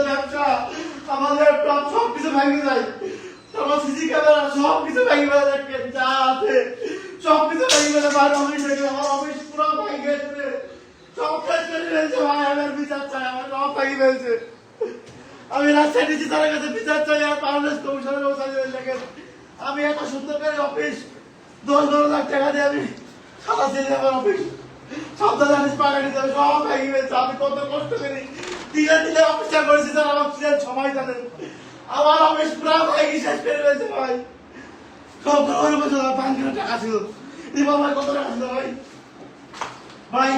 ব্যবসা, আমার ল্যাপটপ সবকিছু ভেঙে যায়, আমার সিসি ক্যামেরা সবকিছু ভেঙে ফেলে, দেখেন যা আছে সবকিছু ভেঙে ফেলে ভাই। অফিস থেকে আমার অফিস পুরো ভেঙে গেছে, সব শেষ করে ফেলছে ভাই। আমার বিচার চাই, আমার সব ভেঙে ফেলছে। আমি রাজশাহী ডিসি স্যারের কাছে বিচার চাই আর বাংলাদেশ কমিশনের দেখেন আমি এত সুন্দর করে অফিস 10-12 লাখ টাকা দিয়ে আমি সাজাচ্ছি আমার অফিস, সব জানিস পাকানি যাবে, সব ভেঙে ফেলছে। আমি কত কষ্ট করি দিলে দিলে অফিসটা করেছি স্যার, আমার সবাই জানেন আমার অফিস পুরো ভেঙে শেষ করে ফেলছে ভাই। সব ওর বছর 5 লাখ টাকা ছিল, রিমা ভাই কত টাকা ছিল ভাই? ভাই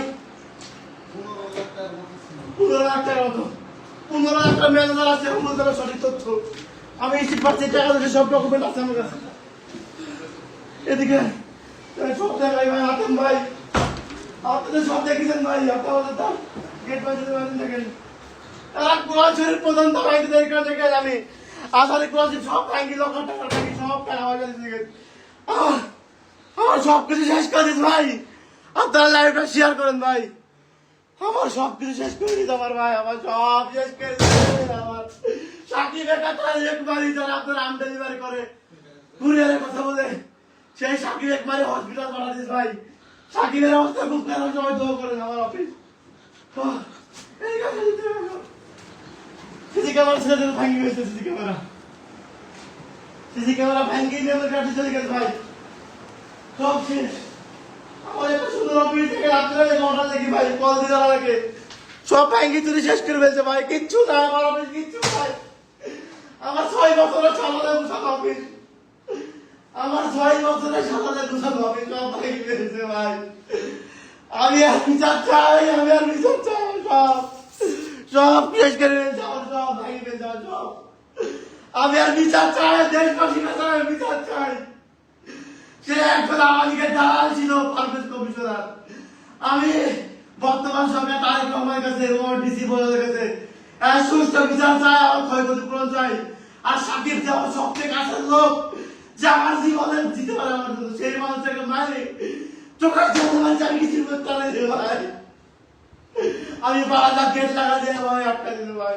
15 লাখ টাকা মতো, 15 লাখ টাকা ম্যানেজার আছে, আমার সঠিক তথ্য আমি এসে পাচ্ছি, টাকা থেকে সব ডকুমেন্ট আছে আমার কাছে। এদিকে সব জায়গায় ভাই আতম ভাই, আপনাদের সব দেখেছেন ভাই, আপনাদের তার গেট বাই দেখেন তারা কুয়াশার প্রধান ভাইদের কাছে গেলে আমি আসলে কুয়াশি সব ভাঙ্গি, লক্ষ টাকা ভাঙ্গি, সব টাকা আমার কাছে আমার সব কিছু শেষ করে দিস ভাই। আপনারা লাইভটা শেয়ার করেন ভাই, আমার সব কিছু শেষ করে দিত আমার ভাই, আমার সব শেষ করে দিচ্ছে। আমার সাকিব একবারই যারা আপনার আম ডেলিভারি করে কুরিয়ারের কথা বলে, সেই সাকিব একবারে হসপিটাল পাঠা দিস ভাই। সাকিবের অবস্থা খুব খারাপ, সবাই দোয়া করেন আমার অফিস। সিসি ক্যামেরা ছেড়ে দেবে, ভাঙ্গি গেছে সিসি ক্যামেরা, সিসি ক্যামেরা ভাঙ্গি নিয়ে আমার কাছে চলে গেছে ভাই, সব শেষ। আমার একটা সুন্দর অফিস থেকে রাত্রে অর্ডার দেখি ভাই, কল দিয়ে যারা রাখে সব ভাঙ্গি চুরি শেষ করে ফেলছে ভাই, কিচ্ছু না আমার অফিস, কিচ্ছু ভাই। আমার 6 বছরের সালাদে গুছানো অফিস, আমার 6 বছরের সালাদে গুছানো অফিস সব ভাঙ্গি ফেলছে ভাই। আমি আর বিচার চাই, আমি আর বিচার চাই, সব সব শেষ করে ফেলছে আমার, সব ভাঙ্গি ফেলছে আমার সব। আমি আর বিচার চাই, দেশবাসী চাই, বিচার চাই। সে একজন আমাকে দালাল ছিল পারভেজ কমিশনার, আমি বর্তমান সরকার তারেক রহমানের কাছে ডিসি বোর্ডের কাছে সুষ্ঠু বিচার চাই, আমার ক্ষয়ক্ষতি পূরণ চাই। আর সাকিব যে আমার সবচেয়ে কাছের লোক, যে আমার জীবনে দিতে পারে আমার জন্য, সেই মানুষটাকে মারে চোখের জন্য আমি কিছু করতে পারি ভাই। আমি 12 লাখ গেট লাগা দিয়ে ভাই আটকা দিল ভাই।